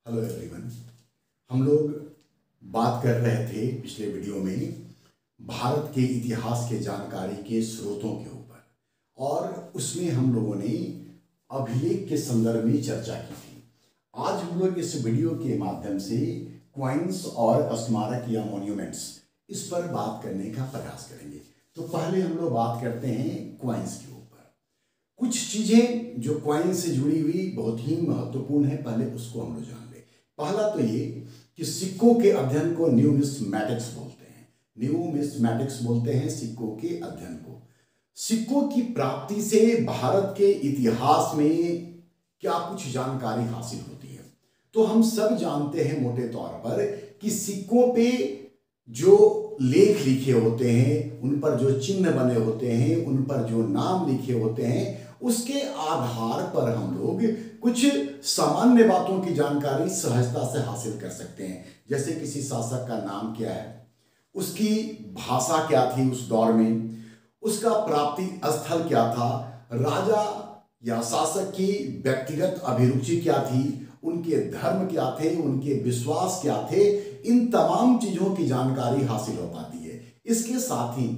Hello everyone. हम लोग बात कर रहे थे पिछले वीडियो में भारत के इतिहास के जानकारी के स्रोतों के ऊपर, और उसमें हम लोगों ने अभिलेख के संदर्भ में चर्चा की थी। आज हम लोग इस वीडियो के माध्यम से क्वाइंस और स्मारक या मॉन्यूमेंट्स इस पर बात करने का प्रयास करेंगे। तो पहले हम लोग बात करते हैं क्वाइंस के ऊपर। कुछ चीजें जो क्वाइन से जुड़ी हुई बहुत ही महत्वपूर्ण है, पहले उसको हम लोग जान लें। पहला तो ये कि सिक्कों के अध्ययन को न्यूमिस्मैटिक्स बोलते हैं। न्यूमिस्मैटिक्स बोलते हैं सिक्कों के अध्ययन को। सिक्कों की प्राप्ति से भारत के इतिहास में क्या कुछ जानकारी हासिल होती है। तो हम सब जानते हैं मोटे तौर पर कि सिक्कों पे जो लेख लिखे होते हैं, उन पर जो चिन्ह बने होते हैं, उन पर जो नाम लिखे होते हैं, उसके आधार पर हम लोग कुछ सामान्य बातों की जानकारी सहजता से हासिल कर सकते हैं। जैसे किसी शासक का नाम क्या है, उसकी भाषा क्या थी उस दौर में, उसका प्राप्ति स्थल क्या था, राजा या शासक की व्यक्तिगत अभिरुचि क्या थी, उनके धर्म क्या थे, उनके विश्वास क्या थे, इन तमाम चीजों की जानकारी हासिल हो पाती है। इसके साथ ही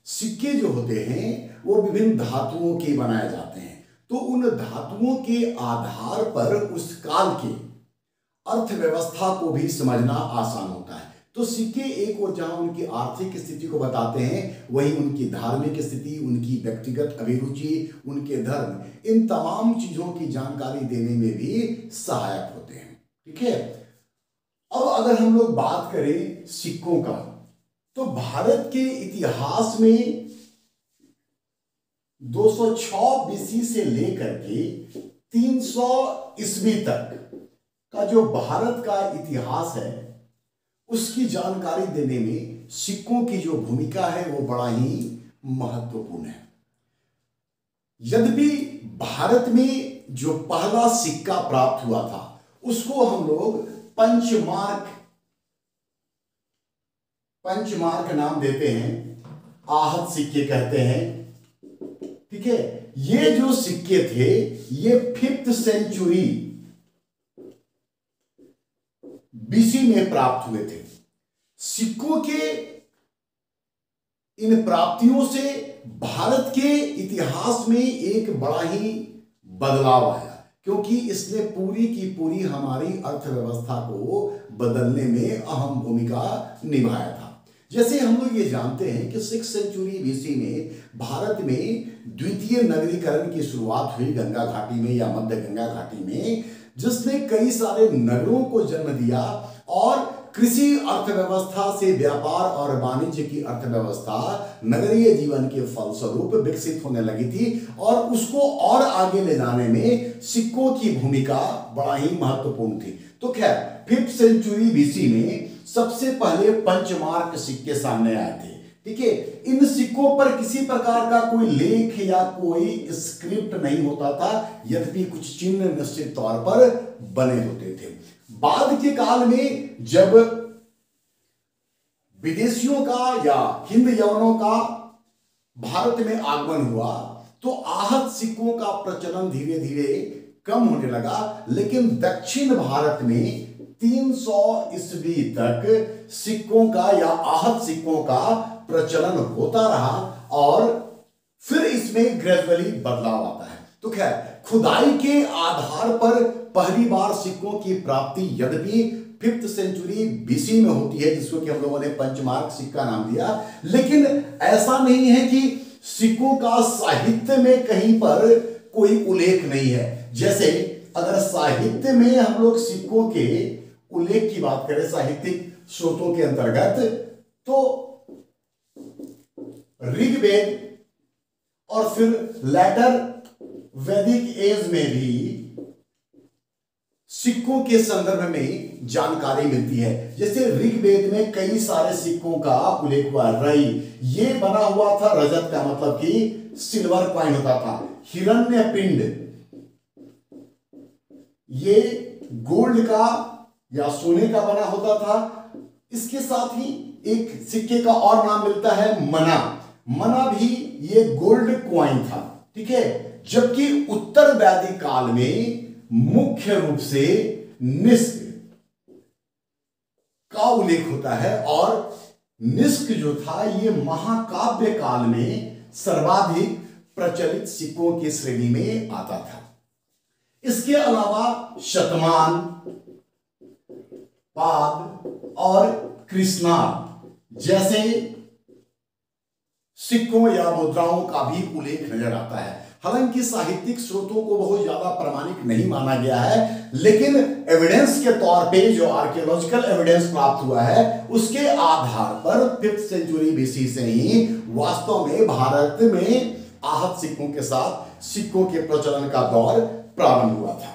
सिक्के जो होते हैं वो विभिन्न धातुओं के बनाए जाते हैं, तो उन धातुओं के आधार पर उस काल के अर्थव्यवस्था को भी समझना आसान होता है। तो सिक्के एक और जहां उनकी आर्थिक स्थिति को बताते हैं, वहीं उनकी धार्मिक स्थिति, उनकी व्यक्तिगत अभिरुचि, उनके धर्म, इन तमाम चीजों की जानकारी देने में भी सहायक होते हैं। ठीक है। अब अगर हम लोग बात करें सिक्कों का, तो भारत के इतिहास में 206 बीसी से लेकर के 300 ईस्वी तक का जो भारत का इतिहास है, उसकी जानकारी देने में सिक्कों की जो भूमिका है वो बड़ा ही महत्वपूर्ण है। यद्यपि भारत में जो पहला सिक्का प्राप्त हुआ था उसको हम लोग पंचमार्क नाम देते हैं, आहत सिक्के कहते हैं। ठीक है। ये जो सिक्के थे ये 5th सेंचुरी बीसी में प्राप्त हुए थे। सिक्कों के इन प्राप्तियों से भारत के इतिहास में एक बड़ा ही बदलाव आया, क्योंकि इसने पूरी की पूरी हमारी अर्थव्यवस्था को बदलने में अहम भूमिका निभाया था। जैसे हम लोग ये जानते हैं कि 6th सेंचुरी बीसी में भारत में द्वितीय नगरीकरण की शुरुआत हुई गंगा घाटी में या मध्य गंगा घाटी में, जिसने कई सारे नगरों को जन्म दिया और कृषि अर्थव्यवस्था से व्यापार और वाणिज्य की अर्थव्यवस्था नगरीय जीवन के फलस्वरूप विकसित होने लगी थी, और उसको और आगे ले जाने में सिक्कों की भूमिका बड़ा ही महत्वपूर्ण थी। तो खैर 5th सेंचुरी बीसी में सबसे पहले पंचमार्क सिक्के सामने आए थे। ठीक है। इन सिक्कों पर किसी प्रकार का कोई लेख या कोई स्क्रिप्ट नहीं होता था, यद्यपि कुछ चिन्ह निश्चित तौर पर बने होते थे। बाद के काल में जब विदेशियों का या हिंद यवनों का भारत में आगमन हुआ, तो आहत सिक्कों का प्रचलन धीरे धीरे कम होने लगा, लेकिन दक्षिण भारत में 300 ईस्वी तक सिक्कों का या आहत सिक्कों का प्रचलन होता रहा, और फिर इसमें ग्रेजुअली बदलाव आता है। तो खैर खुदाई के आधार पर पहली बार सिक्कों की प्राप्ति यद्यपि 5th सेंचुरी बीसी में होती है, जिसको कि हम लोगों ने पंचमार्क सिक्का नाम दिया, लेकिन ऐसा नहीं है कि सिक्कों का साहित्य में कहीं पर कोई उल्लेख नहीं है। जैसे अगर साहित्य में हम लोग सिक्कों के उल्लेख की बात करें साहित्यिक स्रोतों के अंतर्गत, तो ऋग्वेद और फिर लेटर वैदिक एज में भी सिक्कों के संदर्भ में जानकारी मिलती है। जैसे ऋग्वेद में कई सारे सिक्कों का उल्लेख हुआ। रई ये बना हुआ था रजत का, मतलब कि सिल्वर कॉइन होता था। हिरण्य पिंड ये गोल्ड का या सोने का बना होता था। इसके साथ ही एक सिक्के का और नाम मिलता है मना भी ये गोल्ड कॉइन था। ठीक है। जबकि उत्तर वैदिक काल में मुख्य रूप से निष्क उल्लेख होता है और निष्क जो था ये महाकाव्य काल में सर्वाधिक प्रचलित सिक्कों की श्रेणी में आता था। इसके अलावा शतमान, पाद और कृष्णार्ध जैसे सिक्कों या मुद्राओं का भी उल्लेख नजर आता है। हालांकि साहित्यिक स्रोतों को बहुत ज्यादा प्रामाणिक नहीं माना गया है, लेकिन एविडेंस के तौर पे जो आर्कियोलॉजिकल एविडेंस प्राप्त हुआ है उसके आधार पर 5th सेंचुरी बीसी से ही वास्तव में भारत में आहत सिक्कों के साथ सिक्कों के प्रचलन का दौर प्रारंभ हुआ था।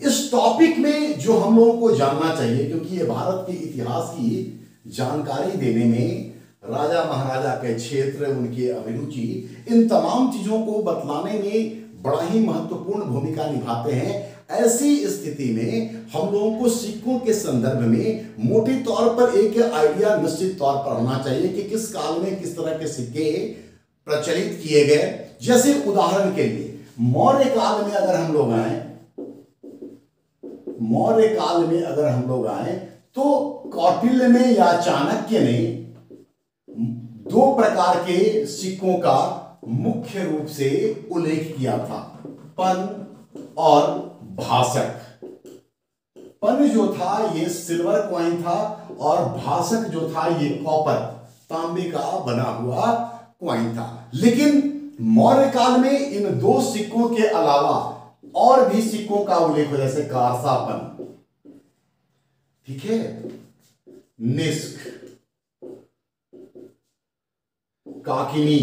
इस टॉपिक में जो हम लोगों को जानना चाहिए, क्योंकि ये भारत के इतिहास की जानकारी देने में राजा महाराजा के क्षेत्र, उनकी अभिरुचि, इन तमाम चीजों को बतलाने में बड़ा ही महत्वपूर्ण भूमिका निभाते हैं। ऐसी स्थिति में हम लोगों को सिक्कों के संदर्भ में मोटे तौर पर एक आइडिया निश्चित तौर पर होना चाहिए कि किस काल में किस तरह के सिक्के प्रचलित किए गए। जैसे उदाहरण के लिए मौर्य काल में अगर हम लोग आए, मौर्य काल में अगर हम लोग आए तो कौटिल्य ने या चाणक्य ने 2 प्रकार के सिक्कों का मुख्य रूप से उल्लेख किया था, पन और भासक। पन जो था ये सिल्वर कॉइन था और भासक जो था ये कॉपर, तांबे का बना हुआ कॉइन था। लेकिन मौर्य काल में इन 2 सिक्कों के अलावा और भी सिक्कों का उल्लेख हो, जैसे कारसापन, ठीक है, निष्क, काकिनी,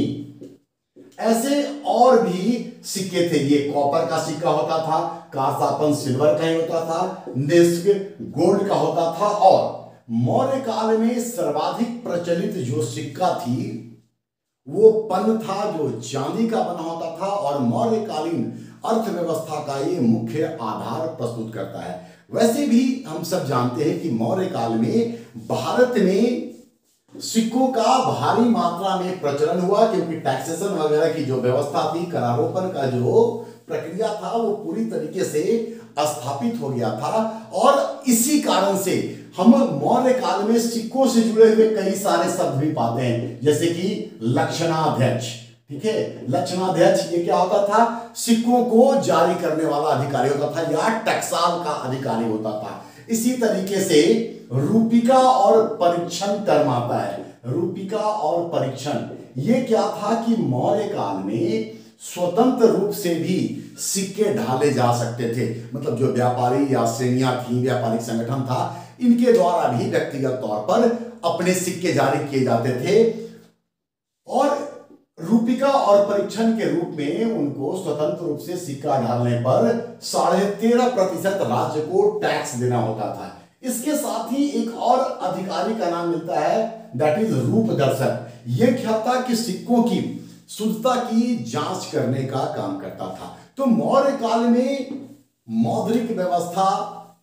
ऐसे और भी सिक्के थे। ये कॉपर का सिक्का होता था, कारसापन सिल्वर का ही होता था, निष्क गोल्ड का होता था। और मौर्य काल में सर्वाधिक प्रचलित जो सिक्का थी वो पन था, जो चांदी का बना होता था और मौर्यकालीन अर्थव्यवस्था का ये मुख्य आधार प्रस्तुत करता है। वैसे भी हम सब जानते हैं कि मौर्य काल में भारत में सिक्कों का भारी मात्रा में प्रचलन हुआ, क्योंकि टैक्सेशन वगैरह की जो व्यवस्था थी, करारोपण का जो प्रक्रिया था वो पूरी तरीके से स्थापित हो गया था। और इसी कारण से हम मौर्य काल में सिक्कों से जुड़े हुए कई सारे शब्द भी पाते हैं, जैसे कि लक्षणाध्यक्ष, ठीक है, लक्षणाध्यक्ष ये क्या होता था, सिक्कों को जारी करने वाला अधिकारी होता था या टकसाल का अधिकारी होता था। इसी तरीके से रूपिका और परीक्षण टर्म आता है। रूपिका और परीक्षण ये क्या था कि मौर्य काल में स्वतंत्र रूप से भी सिक्के ढाले जा सकते थे। मतलब जो व्यापारी या श्रेणियां थी, व्यापारिक संगठन था, इनके द्वारा भी व्यक्तिगत तौर पर अपने सिक्के जारी किए जाते थे और रूपिका और परीक्षण के रूप में उनको स्वतंत्र रूप से सिक्का ढालने पर 13.5% राज्य को टैक्स देना होता था। इसके साथ ही एक और अधिकारी का नाम मिलता है, दैट इज रूप दर्शक। यह क्या था कि सिक्कों की शुद्धता की जांच करने का काम करता था। तो मौर्य काल में मौद्रिक व्यवस्था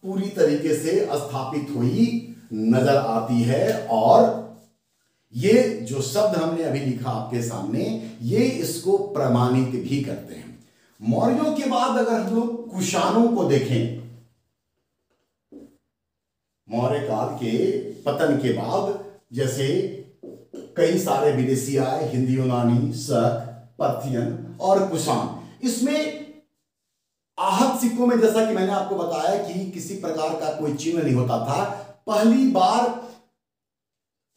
पूरी तरीके से स्थापित हुई नजर आती है और ये जो शब्द हमने अभी लिखा आपके सामने, ये इसको प्रमाणित भी करते हैं। मौर्यों के बाद अगर हम लोग कुषाणों को देखें, मौर्य काल के पतन के बाद जैसे कई सारे विदेशी आए, हिंदी, यूनानी, शक, पर्थियन और कुषाण। इसमें आहत सिक्कों में जैसा कि मैंने आपको बताया कि किसी प्रकार का कोई चिन्ह नहीं होता था। पहली बार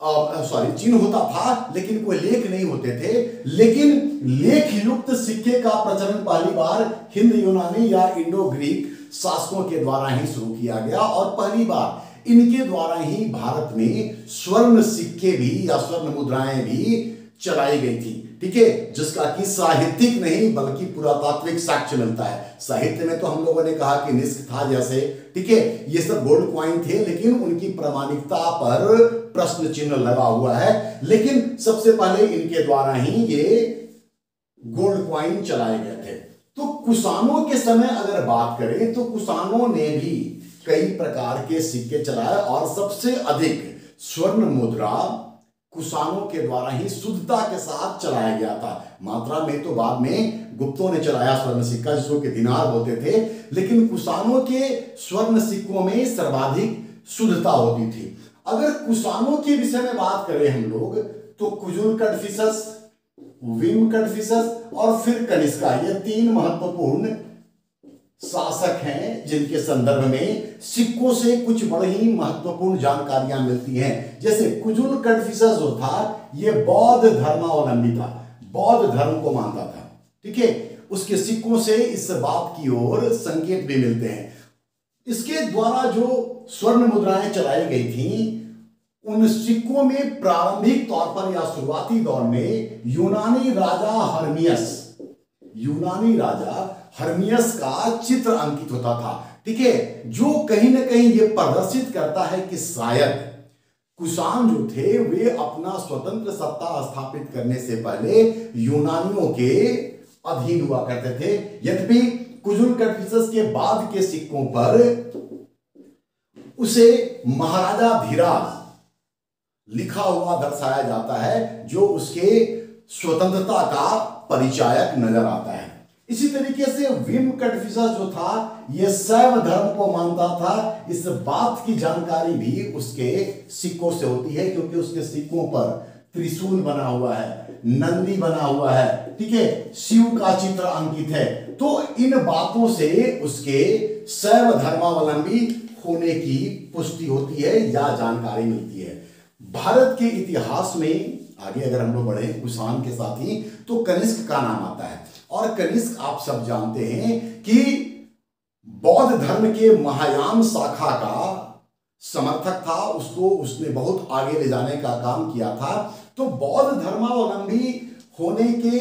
चिन्ह होता था लेकिन कोई लेख नहीं होते थे। लेकिन लेख युक्त सिक्के का प्रचलन पहली बार हिंद यूनानी या इंडो ग्रीक शासकों के द्वारा ही शुरू किया गया और पहली बार इनके द्वारा ही भारत में स्वर्ण सिक्के भी या स्वर्ण मुद्राएं भी चलाई गई थी, ठीक है, जिसका कि साहित्यिक नहीं बल्कि पुरातात्विक साक्ष्य मिलता है। साहित्य में तो हम लोगों ने कहा कि निष्क था जैसे, ठीक है, ये सब गोल्ड कॉइन थे, लेकिन उनकी प्रामाणिकता पर प्रश्न चिन्ह लगा हुआ है। लेकिन सबसे पहले इनके द्वारा ही ये गोल्ड कॉइन चलाए गए थे। तो कुषाणों के समय अगर बात करें तो कुषाणों ने भी कई प्रकार के सिक्के चलाए और सबसे अधिक स्वर्ण मुद्रा कुषाणों के द्वारा ही शुद्धता के साथ चलाया गया था। मात्रा में तो बाद में गुप्तों ने चलाया स्वर्ण सिक्का, जिसको के दिनार बोलते थे, लेकिन कुषाणों के स्वर्ण सिक्कों में सर्वाधिक शुद्धता होती थी। अगर कुषाणों के विषय में बात करें हम लोग तो कुजुल कड़फिसस, विम कड़फिसस और फिर कनिष्का, ये तीन महत्वपूर्ण शासक हैं जिनके संदर्भ में सिक्कों से कुछ बड़ी ही महत्वपूर्ण जानकारियां मिलती हैं। जैसे कुजुल कड़फिसस जो था ये बौद्ध धर्मावलंबी था, बौद्ध धर्म को मानता था, ठीक है। उसके सिक्कों से इस बात की ओर संकेत भी मिलते हैं। इसके द्वारा जो स्वर्ण मुद्राएं चलाई गई थी उन सिक्कों में प्रारंभिक तौर पर या शुरुआती दौर में यूनानी राजा हर्मियस का चित्र अंकित होता था, ठीक है, जो कहीं ना कहीं ये प्रदर्शित करता है कि शायद कुषाण जो थे वे अपना स्वतंत्र सत्ता स्थापित करने से पहले यूनानियों के अधीन हुआ करते थे। यद्यपि कुजुल कड़फिसस के बाद के सिक्कों पर उसे महाराजा धीराज लिखा हुआ दर्शाया जाता है, जो उसके स्वतंत्रता का परिचायक नजर आता है। इसी तरीके से विम कड़फिसस जो था यह शैव धर्म को मानता था। इस बात की जानकारी भी उसके सिक्कों से होती है, क्योंकि उसके सिक्कों पर त्रिशूल बना हुआ है, नंदी बना हुआ है, ठीक है, शिव का चित्र अंकित है। तो इन बातों से उसके शैव धर्मावलंबी होने की पुष्टि होती है या जानकारी मिलती है। भारत के इतिहास में आगे अगर हम लोग बढ़े कुषाण के साथ ही तो कनिष्क का नाम आता है। और कनिष्क आप सब जानते हैं कि बौद्ध धर्म के महायान शाखा का समर्थक था, उसने बहुत आगे ले जाने का काम किया था। तो बौद्ध धर्मावलंबी होने के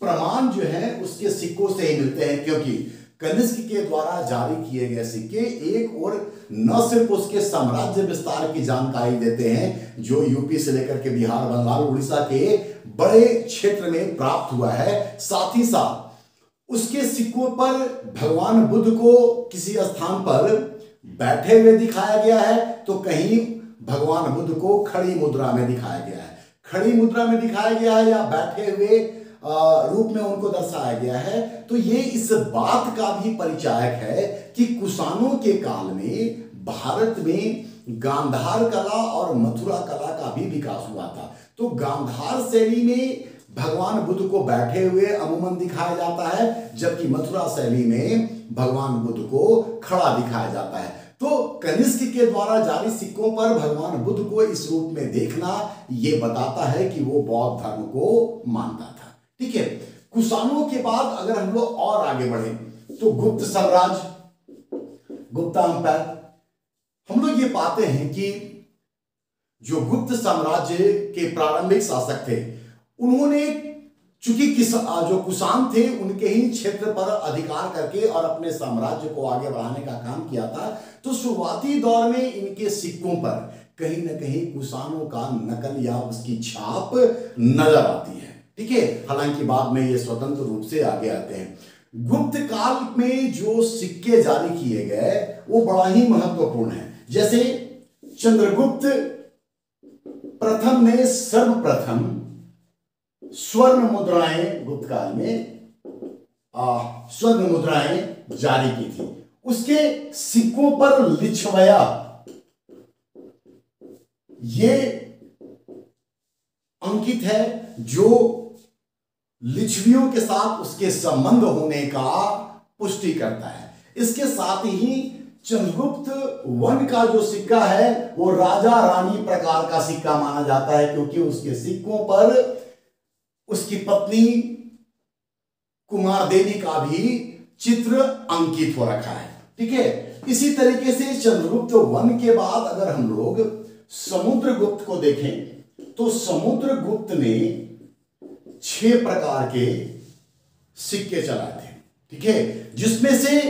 प्रमाण जो है उसके सिक्कों से ही मिलते हैं, क्योंकि कनिष्क के द्वारा जारी किए गए सिक्के एक और न सिर्फ उसके साम्राज्य विस्तार की जानकारी देते हैं जो यूपी से लेकर के बिहार, बंगाल, उड़ीसा के बड़े क्षेत्र में प्राप्त हुआ है, साथ ही साथ उसके सिक्कों पर भगवान बुद्ध को किसी स्थान पर बैठे हुए दिखाया गया है तो कहीं भगवान बुद्ध को खड़ी मुद्रा में दिखाया गया है, खड़ी मुद्रा में दिखाया गया है या बैठे हुए रूप में उनको दर्शाया गया है। तो ये इस बात का भी परिचायक है कि कुषाणों के काल में भारत में गांधार कला और मथुरा कला का भी विकास हुआ था। तो गांधार शैली में भगवान बुद्ध को बैठे हुए अमूमन दिखाया जाता है, जबकि मथुरा शैली में भगवान बुद्ध को खड़ा दिखाया जाता है। तो कनिष्क के द्वारा जारी सिक्कों पर भगवान बुद्ध को इस रूप में देखना यह बताता है कि वो बौद्ध धर्म को मानता था, ठीक है। कुषाणों के बाद अगर हम लोग और आगे बढ़े तो गुप्त साम्राज्य, गुप्ता एम्पायर, हम लोग ये पाते हैं कि जो गुप्त साम्राज्य के प्रारंभिक शासक थे उन्होंने चूंकि जो कुषाण थे उनके ही क्षेत्र पर अधिकार करके और अपने साम्राज्य को आगे बढ़ाने का काम किया था। तो शुरुआती दौर में इनके सिक्कों पर कहीं ना कहीं कुषाणों का नकल या उसकी छाप नजर आती है, ठीक है। हालांकि बाद में ये स्वतंत्र रूप से आगे आते हैं। गुप्त काल में जो सिक्के जारी किए गए वो बड़ा ही महत्वपूर्ण है। जैसे चंद्रगुप्त प्रथम ने सर्वप्रथम स्वर्ण मुद्राएं गुप्त काल में स्वर्ण मुद्राएं जारी की थी। उसके सिक्कों पर लिच्छवया ये अंकित है जो लिच्छवियों के साथ उसके संबंध होने का पुष्टि करता है। इसके साथ ही चंद्रगुप्त वन का जो सिक्का है वो राजा रानी प्रकार का सिक्का माना जाता है, क्योंकि उसके सिक्कों पर उसकी पत्नी कुमार देवी का भी चित्र अंकित हो रखा है, ठीक है। इसी तरीके से चंद्रगुप्त वन के बाद अगर हम लोग समुद्रगुप्त को देखें तो समुद्रगुप्त ने 6 प्रकार के सिक्के चलाए थे, ठीक है, जिसमें से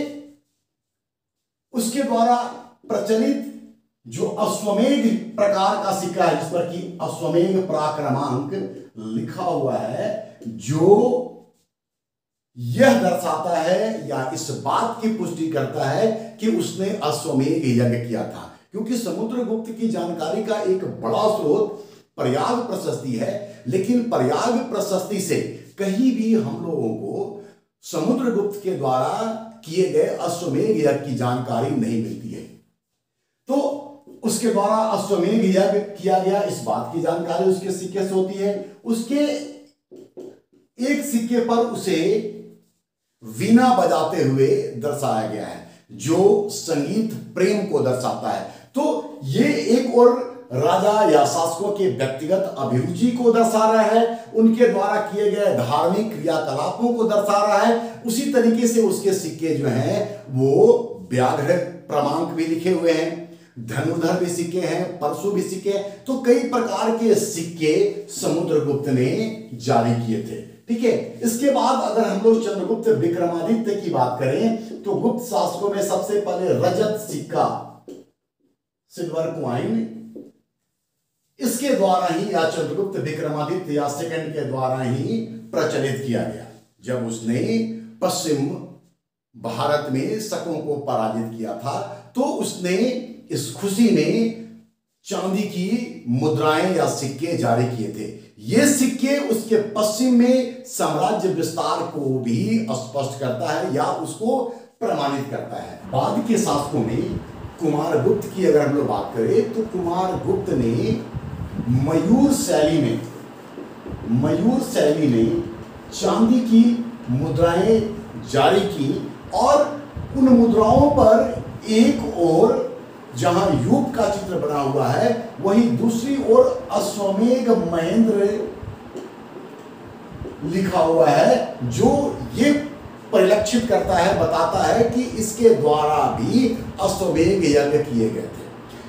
उसके द्वारा प्रचलित जो अश्वमेध प्रकार का सिक्का है जिस पर कि अश्वमेध पराक्रमांक लिखा हुआ है, जो यह दर्शाता है या इस बात की पुष्टि करता है कि उसने अश्वमेध यज्ञ किया था। क्योंकि समुद्रगुप्त की जानकारी का एक बड़ा स्रोत प्रयाग प्रशस्ति है, लेकिन प्रयाग प्रशस्ति से कहीं भी हम लोगों को समुद्रगुप्त के द्वारा किए गए अश्वमेध यज्ञ की जानकारी नहीं मिलती है। तो उसके द्वारा अश्वमेध यज्ञ किया गया, इस बात की जानकारी उसके सिक्के से होती है। उसके एक सिक्के पर उसे वीणा बजाते हुए दर्शाया गया है, जो संगीत प्रेम को दर्शाता है। तो ये एक और राजा या शासकों के व्यक्तिगत अभिरुचि को दर्शा रहा है, उनके द्वारा किए गए धार्मिक क्रियाकलापों को दर्शा रहा है। उसी तरीके से उसके सिक्के जो हैं वो व्याघ्र क्रमांक भी लिखे हुए हैं, धनुर्धर भी सिक्के हैं, परशु भी सिक्के हैं। तो कई प्रकार के सिक्के समुद्रगुप्त ने जारी किए थे। ठीक है, इसके बाद अगर हम लोग चंद्रगुप्त विक्रमादित्य की बात करें तो गुप्त शासकों में सबसे पहले रजत सिक्का, सिल्वर कॉइन, इसके द्वारा ही या चंद्रगुप्त विक्रमादित्य या सेकंड के द्वारा ही प्रचलित किया गया। जब उसने पश्चिम भारत में शकों को पराजित किया था तो उसने इस खुशी में चांदी की मुद्राएं या सिक्के जारी किए थे। ये सिक्के उसके पश्चिम में साम्राज्य विस्तार को भी स्पष्ट करता है या उसको प्रमाणित करता है। बाद के शासकों में कुमारगुप्त की अगर हम लोग बात करें तो कुमारगुप्त ने मयूर शैली में चांदी की मुद्राएं जारी की और उन मुद्राओं पर एक ओर जहां यूप का चित्र बना हुआ है वहीं दूसरी ओर अश्वमेध महेंद्र लिखा हुआ है, जो ये परिलक्षित करता है, बताता है कि इसके द्वारा भी अश्वमेध यज्ञ किए गए थे।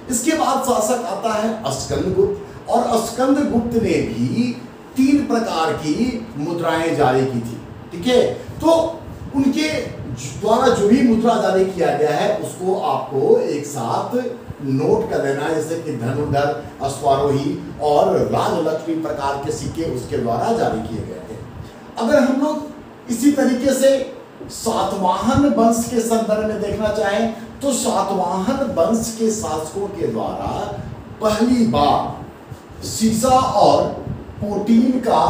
इसके बाद शासक आता है स्कंदगुप्त, और स्कंदगुप्त ने भी 3 प्रकार की मुद्राएं जारी की थी। ठीक है, तो उनके द्वारा जो भी मुद्रा जारी किया गया है उसको आपको एक साथ नोट कर लेना है, जैसे कि धनुर्धर, अश्वारोही और राजलक्ष्मी प्रकार के सिक्के उसके द्वारा जारी किए गए थे। अगर हम लोग इसी तरीके से सातवाहन वंश के संदर्भ में देखना चाहें तो सातवाहन वंश के शासकों के द्वारा पहली बार सीसा और पोटीन का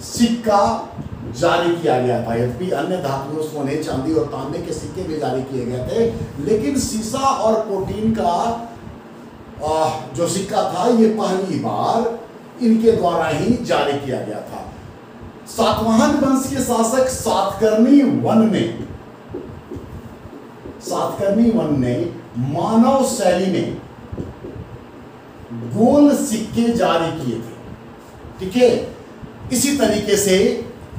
सिक्का जारी किया गया था। यद्यपि अन्य धातुओं सोने, चांदी और तांबे के सिक्के भी जारी किए गए थे, लेकिन सीसा और पोटीन का जो सिक्का था ये पहली बार इनके द्वारा ही जारी किया गया था। सातवाहन वंश के शासक सातकर्णी वन ने मानव शैली में गोल सिक्के जारी किए थे। ठीक है, इसी तरीके से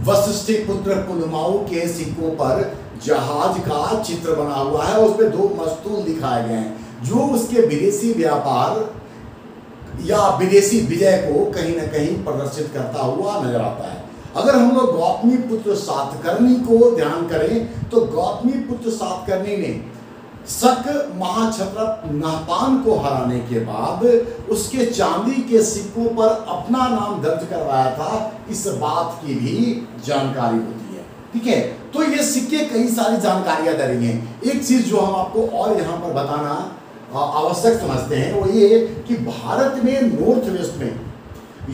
वशिष्ठ पुत्र पुलमाऊ के सिक्कों पर जहाज का चित्र बना हुआ है, उस पर 2 मस्तूल दिखाए गए हैं जो उसके विदेशी व्यापार या विदेशी विजय को कहीं ना कहीं प्रदर्शित करता हुआ नजर आता है। अगर हम लोग गौतमी पुत्र सातकर्णी को ध्यान करें तो गौतमी पुत्र सातकर्णी ने शक महाक्षत्रप नहपान को हराने के बाद उसके चांदी के सिक्कों पर अपना नाम दर्ज करवाया था, इस बात की भी जानकारी होती है। ठीक है, तो ये सिक्के कई सारी जानकारियां दे रही हैं। एक चीज जो हम आपको और यहाँ पर बताना आवश्यक समझते हैं वो ये कि भारत में नॉर्थ वेस्ट में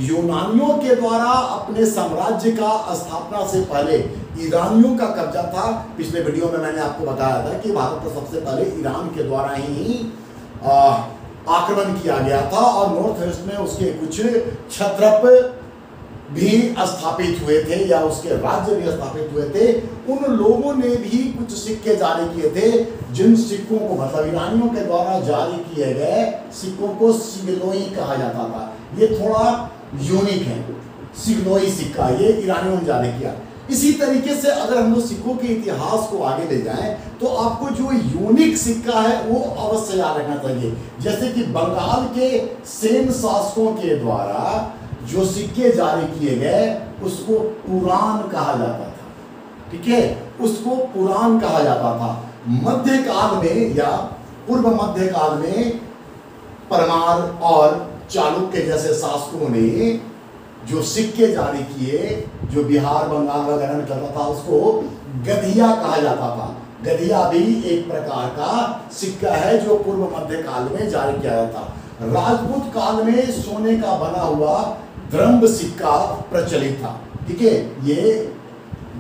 यूनानियों के द्वारा अपने साम्राज्य का स्थापना से पहले ईरानियों का कब्जा था। पिछले वीडियो में मैंने आपको बताया था कि भारत पर सबसे पहले ईरान के द्वारा ही आक्रमण किया गया था और नॉर्थ वेस्ट में उसके कुछ क्षत्रप भी स्थापित हुए थे या उसके राज्य भी स्थापित हुए थे। उन लोगों ने भी कुछ सिक्के जारी किए थे, जिन सिक्कों को मतलब ईरानियों के द्वारा जारी किए गए सिक्कों को सिग्नोई कहा जाता था। ये थोड़ा यूनिक है, सिग्नोई सिक्का ये ईरानियों ने जारी किया। इसी तरीके से अगर हम लोग सिक्कों के इतिहास को आगे ले जाएं तो आपको जो यूनिक सिक्का है वो अवश्य याद रखना चाहिए। जैसे कि बंगाल के सेन शासकों के द्वारा जो सिक्के जारी किए गए उसको पुराण कहा जाता था। ठीक है, उसको पुराण कहा जाता था। मध्यकाल में या पूर्व मध्यकाल में परमार और चालुक्य जैसे शासकों ने जो सिक्के जारी किए, जो बिहार बंगाल वगैरह में चलता था, उसको गधिया कहा जाता था। गधिया भी एक प्रकार का सिक्का है जो पूर्व मध्यकाल में जारी किया जाता था। राजपूत काल में सोने का बना हुआ द्रंब सिक्का प्रचलित था। ठीक है, ये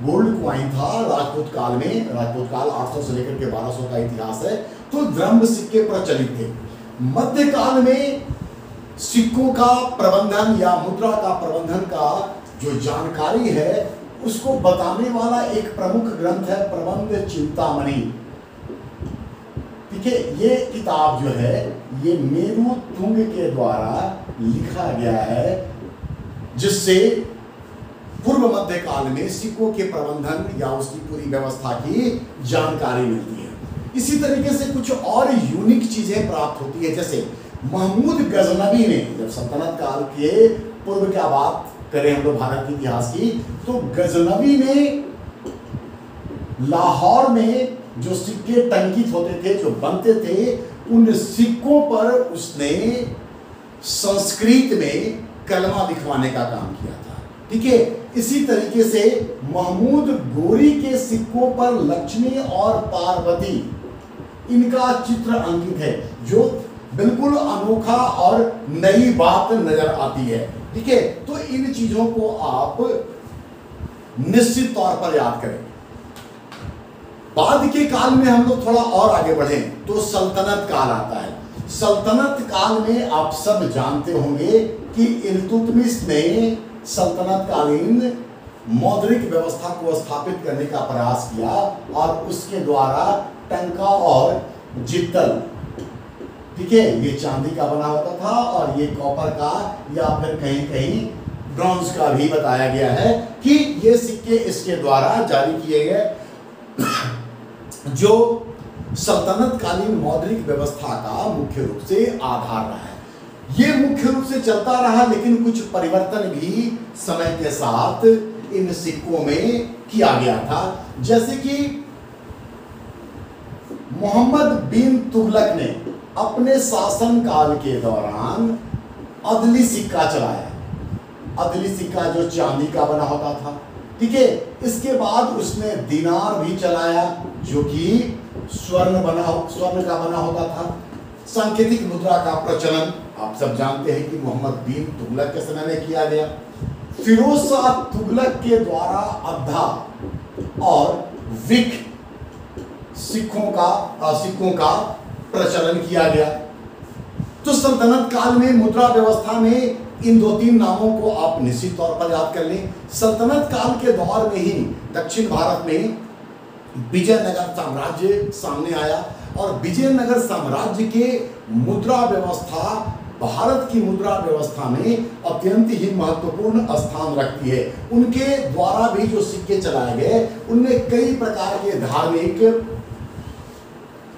गोल्ड क्वाइन था राजपूत काल में। राजपूत काल 800 से लेकर के 1200 का इतिहास है। तो द्रंब सिक्के प्रचलित थे। मध्यकाल में सिक्कों का प्रबंधन या मुद्रा का प्रबंधन का जो जानकारी है उसको बताने वाला एक प्रमुख ग्रंथ है प्रबंध चिंतामणि। ठीक है, ये किताब जो है ये मेरु तुंग के द्वारा लिखा गया है, जिससे पूर्व मध्यकाल में सिक्कों के प्रबंधन या उसकी पूरी व्यवस्था की जानकारी मिलती है। इसी तरीके से कुछ और यूनिक चीजें प्राप्त होती है, जैसे महमूद गजनवी ने, जब सल्तनत काल के पूर्व क्या बात करें हम लोग भारत के इतिहास की, तो गजनवी ने लाहौर में जो सिक्के टंकित होते थे, जो बनते थे, उन सिक्कों पर उसने संस्कृत में कलमा दिखवाने का काम किया था। ठीक है, इसी तरीके से महमूद गोरी के सिक्कों पर लक्ष्मी और पार्वती इनका चित्र अंकित है, जो बिल्कुल अनोखा और नई बात नजर आती है। ठीक है, तो इन चीजों को आप निश्चित तौर पर याद करें। बाद के काल में हम लोग थोड़ा और आगे बढ़े तो सल्तनत काल आता है। सल्तनत काल में आप सब जानते होंगे कि इल्तुतमिश ने सल्तनत कालीन मौद्रिक व्यवस्था को स्थापित करने का प्रयास किया और उसके द्वारा टंका और जित्तल, ठीक है, ये चांदी का बना होता था और ये कॉपर का या फिर कहीं कहीं ब्रॉन्ज का भी बताया गया है कि ये सिक्के इसके द्वारा जारी किए गए, जो सल्तनत कालीन मौद्रिक व्यवस्था का मुख्य रूप से आधार रहा है। ये मुख्य रूप से चलता रहा, लेकिन कुछ परिवर्तन भी समय के साथ इन सिक्कों में किया गया था। जैसे कि मोहम्मद बिन तुगलक ने अपने शासन काल के दौरान अदली सिक्का चलाया। अदली सिक्का जो चांदी का बना होता था, ठीक है। इसके बाद उसने दिनार भी चलाया, जो कि स्वर्ण का बना होता था। सांकेतिक मुद्रा का प्रचलन आप सब जानते हैं कि मोहम्मद बिन तुगलक के समय में किया गया। फिरोज शाह तुगलक के द्वारा अद्धा और विक सिक्कों का प्रचलन किया गया। तो सल्तनत काल में मुद्रा व्यवस्था में इन दो तीन नामों को आप निश्चित तौर पर याद कर लें। सल्तनत काल के दौर में ही दक्षिण भारत में विजयनगर साम्राज्य सामने आया और विजयनगर साम्राज्य के मुद्रा व्यवस्था भारत की मुद्रा व्यवस्था में अत्यंत ही महत्वपूर्ण स्थान रखती है। उनके द्वारा भी जो सिक्के चलाए गए उनमें कई प्रकार के धार्मिक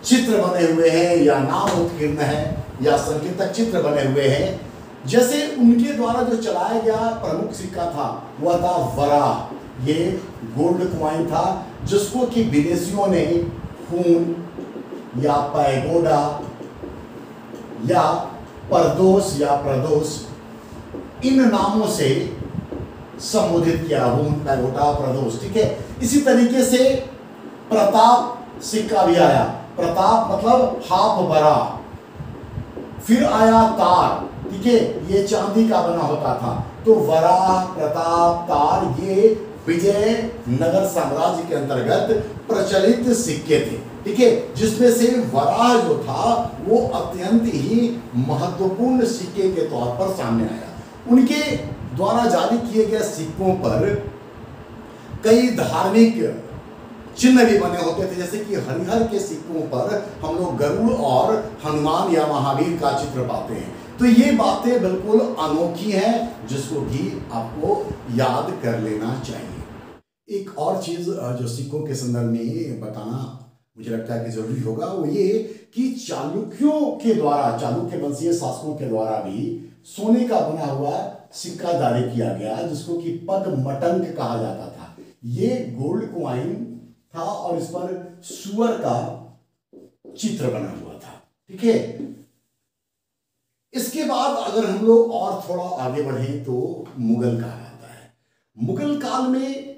चित्र बने हुए हैं या नाम उत्कीर्ण है या संकेतक चित्र बने हुए हैं। जैसे उनके द्वारा जो चलाया गया प्रमुख सिक्का था वह था वराह। ये गोल्ड कॉइन था जिसको कि विदेशियों ने खून या पैगोडा या परदोस या प्रदोस इन नामों से संबोधित किया। खून, पैगोडा, प्रदोस, ठीक है। इसी तरीके से प्रताप सिक्का भी आया। प्रताप मतलब हाफ बरा। फिर आया तार, ठीक है, ये चांदी का बना होता था। तो वराह, प्रताप, तार ये विजयनगर साम्राज्य के अंतर्गत प्रचलित सिक्के थे, ठीक है, जिसमें से वराह जो था वो अत्यंत ही महत्वपूर्ण सिक्के के तौर पर सामने आया। उनके द्वारा जारी किए गए सिक्कों पर कई धार्मिक चिन्ह भी बने होते थे, जैसे कि हरिहर के सिक्कों पर हम लोग गरुड़ और हनुमान या महावीर का चित्र पाते हैं। तो ये बातें बिल्कुल अनोखी हैं जिसको भी आपको याद कर लेना चाहिए। एक और चीज जो सिक्कों के संदर्भ में बताना मुझे लगता है कि जरूरी होगा वो ये कि चालुक्यों के द्वारा, चालुक्य वंशीय शासकों के द्वारा भी सोने का बना हुआ सिक्का जारी किया गया जिसको कि पद्मटंक कहा जाता था। ये गोल्ड कॉइन था और इस पर सुअर का चित्र बना हुआ था, ठीक है। इसके बाद अगर हम लोग और थोड़ा आगे बढ़ें तो मुगल काल आता है। मुगल काल में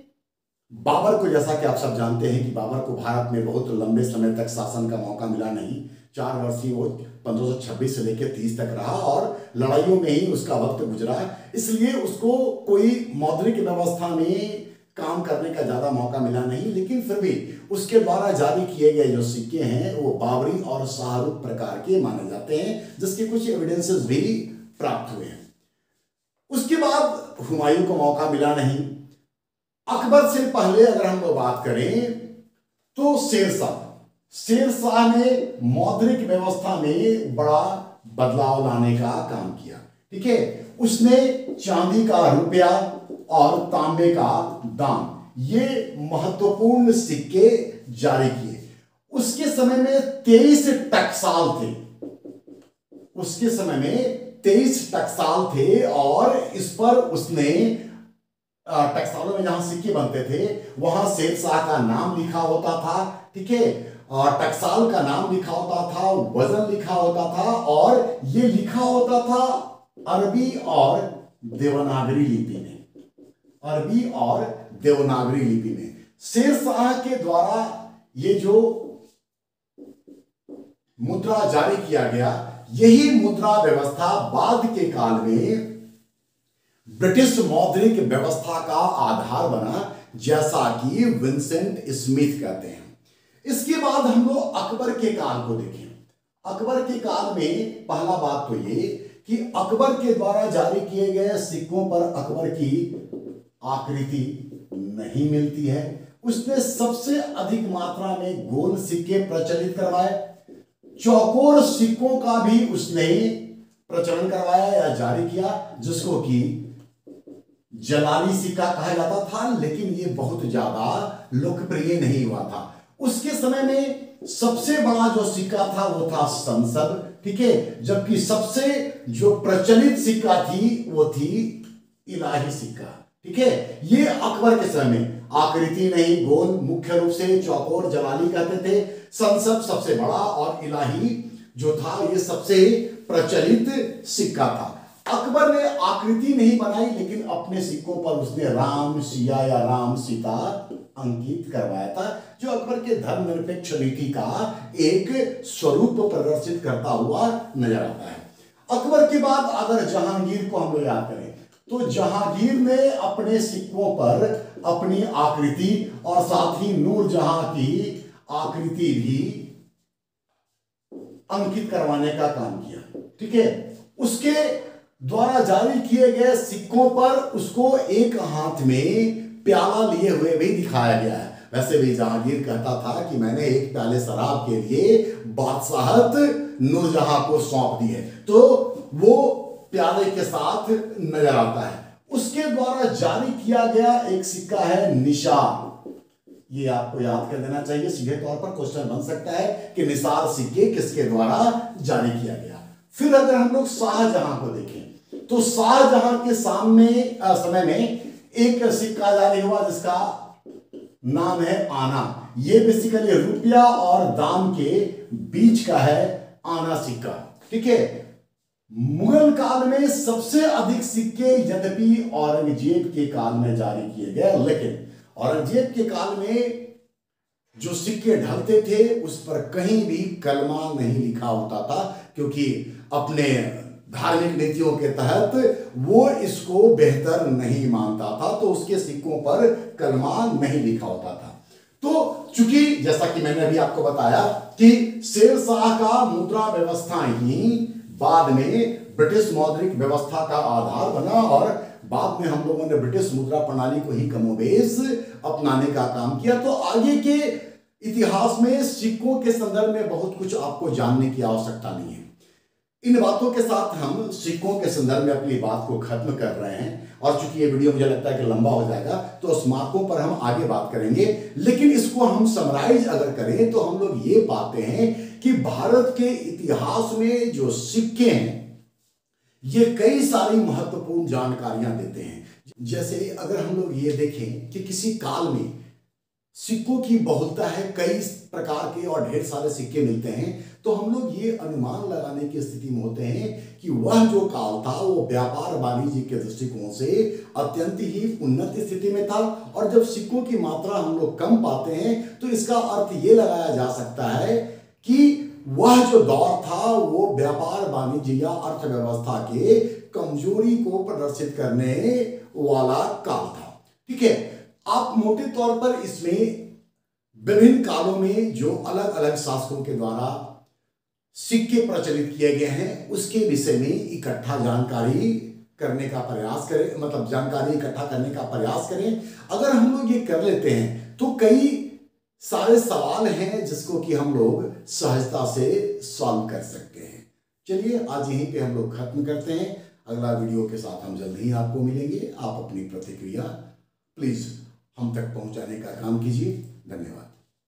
बाबर को, जैसा कि आप सब जानते हैं कि बाबर को भारत में बहुत लंबे समय तक शासन का मौका मिला नहीं। 4 वर्ष ही वो 1526 से लेकर 30 तक रहा और लड़ाइयों में ही उसका वक्त गुजरा, इसलिए उसको कोई मौद्रिक व्यवस्था में काम करने का ज़्यादा मौका मिला नहीं। लेकिन फिर भी उसके द्वारा जारी किए गए जो सिक्के हैं वो बाबरी और शाहरुख प्रकार के माने जाते हैं, जिसके कुछ एविडेंसेस भी प्राप्त हुए हैं। उसके बाद हुमायूं को मौका मिला नहीं। अकबर से पहले अगर हम लोग बात करें तो शेरशाह ने मौद्रिक व्यवस्था में बड़ा बदलाव लाने का काम किया। ठीक है, उसने चांदी का रुपया और तांबे का दाम ये महत्वपूर्ण सिक्के जारी किए। उसके समय में 23 टकसाल थे। उसके समय में 23 टकसाल थे और इस पर उसने टकसालों में जहां सिक्के बनते थे वहां शेरशाह का नाम लिखा होता था। ठीक है, और टकसाल का नाम लिखा होता था, वजन लिखा होता था और ये लिखा होता था अरबी और देवनागरी लिपि में। अरबी और देवनागरी लिपि में शेरशाह के द्वारा ये जो मुद्रा जारी किया गया, यही मुद्रा व्यवस्था बाद के काल में ब्रिटिश मौद्रिक व्यवस्था का आधार बना, जैसा कि विंसेंट स्मिथ कहते हैं। इसके बाद हम लोग अकबर के काल को देखें। अकबर के काल में पहला बात तो ये कि अकबर के द्वारा जारी किए गए सिक्कों पर अकबर की आकृति नहीं मिलती है। उसने सबसे अधिक मात्रा में गोल सिक्के प्रचलित करवाए। चौकोर सिक्कों का भी उसने प्रचलन करवाया या जारी किया, जिसको कि जलाली सिक्का कहा जाता था, लेकिन ये बहुत ज्यादा लोकप्रिय नहीं हुआ था। उसके समय में सबसे बड़ा जो सिक्का था वो था संसद। ठीक है, जबकि सबसे जो प्रचलित सिक्का थी वो थी इलाही सिक्का। ठीक है, ये अकबर के समय में आकृति नहीं, गोल, मुख्य रूप से चौकोर जलाली कहते थे। संसद सबसे बड़ा और इलाही जो था ये सबसे प्रचलित सिक्का था। अकबर ने आकृति नहीं बनाई, लेकिन अपने सिक्कों पर उसने राम सिया या राम सीता अंकित करवाया था, जो अकबर के धर्मनिरपेक्ष नीति का एक स्वरूप प्रदर्शित करता हुआ नजर आता है। अकबर के बाद अगर जहांगीर को हम लोग याद करें तो जहांगीर ने अपने सिक्कों पर अपनी आकृति और साथ ही नूरजहां की आकृति भी अंकित करवाने का काम किया। ठीक है, उसके द्वारा जारी किए गए सिक्कों पर उसको एक हाथ में प्याला लिए हुए भी दिखाया गया है। वैसे भी जहांगीर कहता था कि मैंने एक प्याले शराब के लिए बादशाहत नूरजहां को सौंप दी है, तो वो प्याले के साथ नजर आता है। उसके द्वारा जारी किया गया एक सिक्का है निशार। ये आपको याद कर देना चाहिए, सीधे तौर पर क्वेश्चन बन सकता है कि निसार सिक्के किसके द्वारा जारी किया गया। फिर अगर हम लोग शाहजहां को देखें तो शाहजहां के समय में एक सिक्का जारी हुआ जिसका नाम है आना। ये बेसिकली रुपया और दाम के बीच का है आना सिक्का। ठीक है, मुगल काल में सबसे अधिक सिक्के यद्यपि औरंगजेब के काल में जारी किए गए, लेकिन औरंगजेब के काल में जो सिक्के ढलते थे उस पर कहीं भी कलमा नहीं लिखा होता था, क्योंकि अपने धार्मिक नीतियों के तहत वो इसको बेहतर नहीं मानता था, तो उसके सिक्कों पर कलमा नहीं लिखा होता था। तो चूंकि जैसा कि मैंने अभी आपको बताया कि शेरशाह का मुद्रा व्यवस्था ही बाद में ब्रिटिश मौद्रिक व्यवस्था का आधार बना और बाद में हम लोगों ने ब्रिटिश मुद्रा प्रणाली को ही कमोबेश अपनाने का काम किया। तो आगे के इतिहास में सिक्कों के संदर्भ में बहुत कुछ आपको जानने की आवश्यकता नहीं है। इन बातों के साथ हम सिक्कों के संदर्भ में अपनी बात को खत्म कर रहे हैं, और चूंकि ये वीडियो मुझे लगता है कि लंबा हो जाएगा तो स्मारकों पर हम आगे बात करेंगे, लेकिन इसको हम समराइज अगर करें तो हम लोग ये पाते हैं कि भारत के इतिहास में जो सिक्के हैं ये कई सारी महत्वपूर्ण जानकारियां देते हैं। जैसे अगर हम लोग ये देखें कि किसी काल में सिक्कों की बहुलता है, कई प्रकार के और ढेर सारे सिक्के मिलते हैं, तो हम लोग ये अनुमान लगाने की स्थिति में होते हैं कि वह जो काल था वो व्यापार वाणिज्य के दृष्टिकोण से अत्यंत ही उन्नत स्थिति में था। और जब सिक्कों की मात्रा हम लोग कम पाते हैं तो इसका अर्थ ये लगाया जा सकता है कि वह जो दौर था वो व्यापार वाणिज्य या अर्थव्यवस्था के कमजोरी को प्रदर्शित करने वाला काल था। ठीक है, आप मोटे तौर पर इसमें विभिन्न कालों में जो अलग अलग शासकों के द्वारा सिक्के प्रचलित किए गए हैं उसके विषय में इकट्ठा जानकारी करने का प्रयास करें, मतलब जानकारी इकट्ठा करने का प्रयास करें। अगर हम लोग ये कर लेते हैं तो कई सारे सवाल हैं जिसको कि हम लोग सहजता से सॉल्व कर सकते हैं। चलिए आज यहीं पे हम लोग खत्म करते हैं। अगला वीडियो के साथ हम जल्द ही आपको मिलेंगे। आप अपनी प्रतिक्रिया प्लीज हम तक पहुंचाने का काम कीजिए। धन्यवाद।